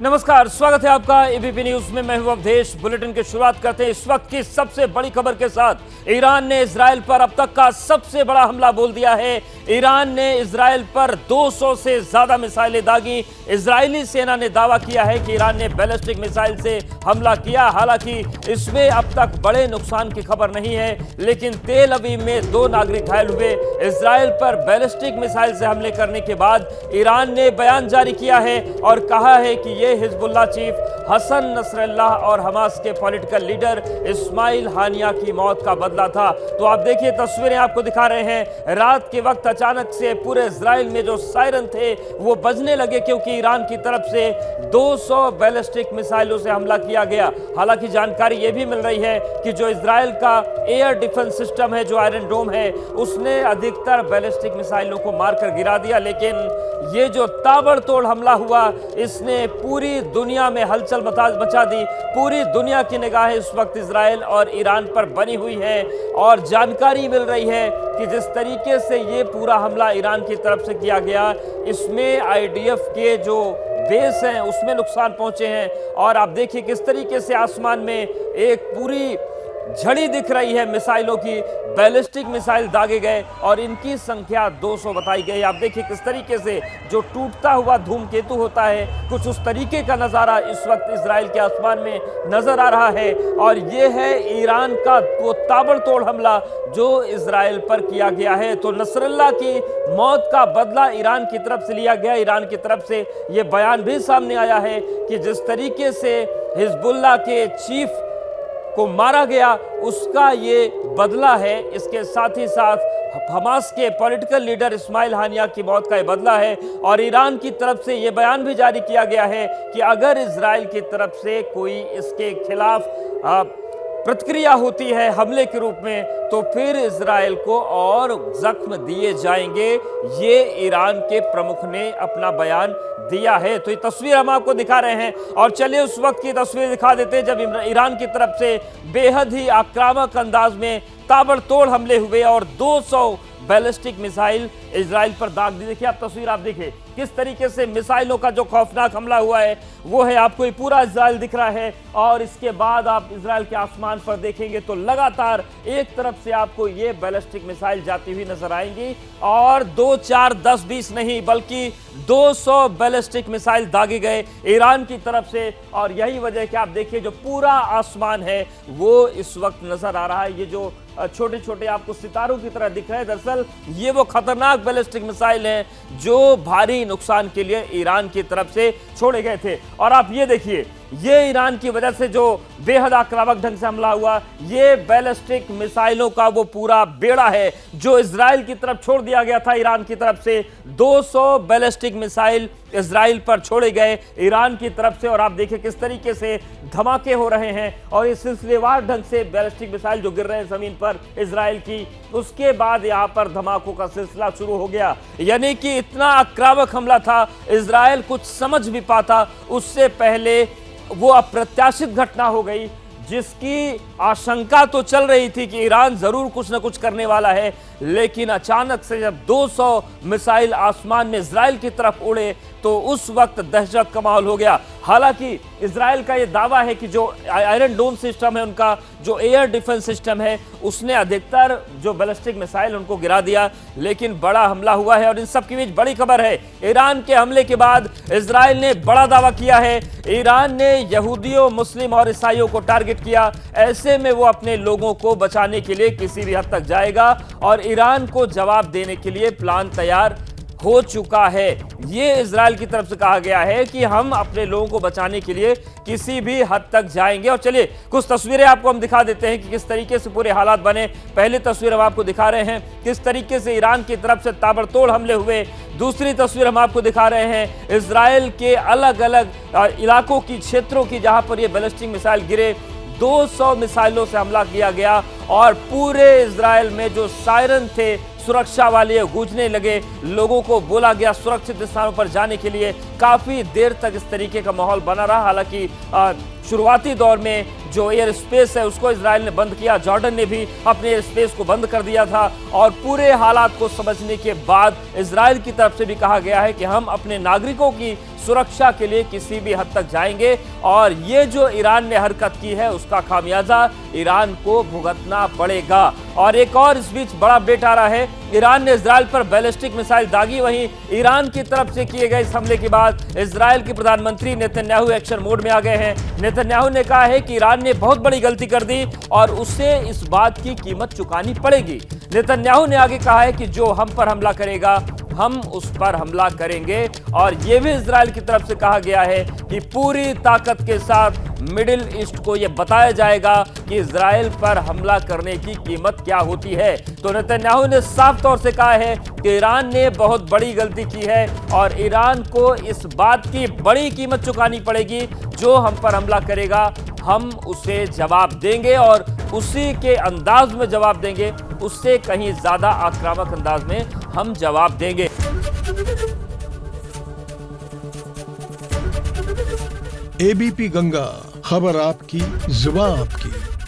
नमस्कार, स्वागत है आपका एबीपी न्यूज में। मैं हूं अवधेश। बुलेटिन की शुरुआत करते हैं इस वक्त की सबसे बड़ी खबर के साथ। ईरान ने इजराइल पर अब तक का सबसे बड़ा हमला बोल दिया है। ईरान ने इजराइल पर 200 से ज्यादा मिसाइलें दागी। इजरायली सेना ने दावा किया है कि ईरान ने बैलिस्टिक मिसाइल से हमला किया। हालांकि इसमें अब तक बड़े नुकसान की खबर नहीं है, लेकिन तेल अवीव में 2 नागरिक घायल हुए। इजराइल पर बैलिस्टिक मिसाइल से हमले करने के बाद ईरान ने बयान जारी किया है और कहा है कि ये हिजबुल्लाह चीफ हसन नसरल्लाह और हमास के पॉलिटिकल लीडर इस्माइल हानिया की मौत का बदला था। तो आप देखिए, तस्वीरें आपको दिखा रहे हैं। रात के वक्त अचानक से पूरे इजराइल में जो सायरन थे वो बजने लगे, क्योंकि ईरान की तरफ से 200 बैलिस्टिक मिसाइलों से हमला किया गया। हालांकि जानकारी ये भी मिल रही है कि जो इजराइल का एयर डिफेंस सिस्टम है, जो आयरन डोम है, उसने अधिकतर बैलिस्टिक मिसाइलों को मारकर गिरा दिया। लेकिन ये जो ताबड़तोड़ हमला हुआ, इसने पूरी दुनिया में हलचल मचा दी। पूरी दुनिया की निगाहें इस वक्त इजराइल और ईरान पर बनी हुई है और जानकारी मिल रही है कि जिस तरीके से ये पूरा हमला ईरान की तरफ से किया गया, इसमें आईडीएफ के जो बेस हैं उसमें नुकसान पहुंचे हैं। और आप देखिए किस तरीके से आसमान में एक पूरी झड़ी दिख रही है मिसाइलों की। बैलिस्टिक मिसाइल दागे गए और इनकी संख्या 200 बताई गई। आप देखिए किस तरीके से जो टूटता हुआ धूमकेतु होता है, कुछ उस तरीके का नज़ारा इस वक्त इजराइल के आसमान में नजर आ रहा है। और ये है ईरान का वो ताबड़तोड़ हमला जो इजराइल पर किया गया है। तो नसरल्लाह की मौत का बदला ईरान की तरफ से लिया गया। ईरान की तरफ से ये बयान भी सामने आया है कि जिस तरीके से हिजबुल्लाह के चीफ को मारा गया, उसका ये बदला है। इसके साथ ही साथ हमास के पॉलिटिकल लीडर इस्माइल हानिया की मौत का ये बदला है। और ईरान की तरफ से ये बयान भी जारी किया गया है कि अगर इजराइल की तरफ से कोई इसके खिलाफ प्रतिक्रिया होती है हमले के रूप में, तो फिर इजराइल को और जख्म दिए जाएंगे। ये ईरान के प्रमुख ने अपना बयान दिया है। तो ये तस्वीर हम आपको दिखा रहे हैं और चलिए उस वक्त की तस्वीर दिखा देते हैं जब ईरान की तरफ से बेहद ही आक्रामक अंदाज में ताबड़तोड़ हमले हुए और 200 बैलिस्टिक मिसाइल इजराइल पर दाग दी। देखिए आप तस्वीर आप देखिए किस तरीके से मिसाइलों का जो खौफनाक हमला हुआ है वो है। आपको ये पूरा इजराइल दिख रहा है और इसके बाद आप इजराइल के आसमान पर देखेंगे तो लगातार एक तरफ से आपको ये बैलिस्टिक मिसाइल जाती हुई नजर आएंगी और 2, 4, 10, 20 नहीं बल्कि 200 बैलिस्टिक मिसाइल दागे गए ईरान की तरफ से। और यही वजह कि आप देखिए जो पूरा आसमान है वो इस वक्त नजर आ रहा है। ये जो छोटे छोटे आपको सितारों की तरह दिख रहे हैं, दरअसल ये वो खतरनाक बैलिस्टिक मिसाइल हैं जो भारी नुकसान के लिए ईरान की तरफ से छोड़े गए थे। और आप ये देखिए, ये ईरान की वजह से जो बेहद आक्रामक ढंग से हमला हुआ, ये बैलिस्टिक मिसाइलों का वो पूरा बेड़ा है जो इजराइल की तरफ छोड़ दिया गया था। ईरान की तरफ से 200 बैलिस्टिक मिसाइल इजराइल पर छोड़े गए ईरान की तरफ से। और आप देखिए किस तरीके से धमाके हो रहे हैं और इस सिलसिलेवार ढंग से बैलिस्टिक मिसाइल जो गिर रहे हैं जमीन पर इजराइल की, उसके बाद यहां पर धमाकों का सिलसिला शुरू हो गया। यानी कि इतना आक्रामक हमला था, इजराइल कुछ समझ भी पाता उससे पहले वो अप्रत्याशित घटना हो गई, जिसकी आशंका तो चल रही थी कि ईरान जरूर कुछ न कुछ करने वाला है। लेकिन अचानक से जब 200 मिसाइल आसमान में इजराइल की तरफ उड़े तो उस वक्त दहशत का माहौल हो गया। हालांकि इजराइल का यह दावा है कि जो आयरन डोम सिस्टम है, उनका जो एयर डिफेंस सिस्टम है, उसने अधिकतर जो बैलिस्टिक मिसाइल उनको गिरा दिया। लेकिन बड़ा हमला हुआ है और इन सब के बीच बड़ी खबर है, ईरान के हमले के बाद इजराइल ने बड़ा दावा किया है। ईरान ने यहूदियों, मुस्लिम और ईसाइयों को टारगेट किया। ऐसे में वो अपने लोगों को बचाने के लिए किसी भी हद तक जाएगा और ईरान को जवाब देने के लिए प्लान तैयार हो चुका है। ये इजराइल की तरफ से कहा गया है कि हम अपने लोगों को बचाने के लिए किसी भी हद तक जाएंगे। और चलिए कुछ तस्वीरें आपको हम दिखा देते हैं कि किस तरीके से पूरे हालात बने। पहली तस्वीर हम आपको दिखा रहे हैं किस तरीके से ईरान की तरफ से ताबड़तोड़ हमले हुए। दूसरी तस्वीर हम आपको दिखा रहे हैं इजराइल के अलग अलग इलाकों की, क्षेत्रों की, जहां पर ये बैलिस्टिक मिसाइल गिरे। 200 मिसाइलों से हमला किया गया और पूरे इजराइल में जो सायरन थे सुरक्षा वाले गूंजने लगे। लोगों को बोला गया सुरक्षित स्थानों पर जाने के लिए। काफी देर तक इस तरीके का माहौल बना रहा। हालांकि शुरुआती दौर में जो एयर स्पेस है उसको इजराइल ने बंद किया, जॉर्डन ने भी अपने एयर स्पेस को बंद कर दिया था। और पूरे हालात को समझने के बाद इजराइल की तरफ से भी कहा गया है कि हम अपने नागरिकों की सुरक्षा के लिए किसी भी हद तक जाएंगे और ये जो ईरान ने हरकत की है उसका खामियाजा ईरान को भुगतना पड़ेगा। और एक और इस बीच बड़ा अपडेट आ रहा है, ईरान ने इजराइल पर बैलिस्टिक मिसाइल दागी। वहीं ईरान की तरफ से किए गए इस हमले के बाद इजराइल के प्रधानमंत्री नेतन्याहू एक्शन मोड में आ गए हैं। नेतन्याहू ने कहा है कि ईरान ने बहुत बड़ी गलती कर दी और उसे इस बात की कीमत चुकानी पड़ेगी। नेतन्याहू ने आगे कहा है कि जो हम पर हमला करेगा हम उस पर हमला करेंगे। और यह भी इजराइल की तरफ से कहा गया है कि पूरी ताकत के साथ मिडिल ईस्ट को यह बताया जाएगा कि इजराइल पर हमला करने की कीमत क्या होती है। तो नेतन्याहू ने साफ तौर से कहा है कि ईरान ने बहुत बड़ी गलती की है और ईरान को इस बात की बड़ी कीमत चुकानी पड़ेगी। जो हम पर हमला करेगा हम उसे जवाब देंगे और उसी के अंदाज में जवाब देंगे, उससे कहीं ज्यादा आक्रामक अंदाज में हम जवाब देंगे। एबीपी गंगा, खबर आपकी, जुबान आपकी।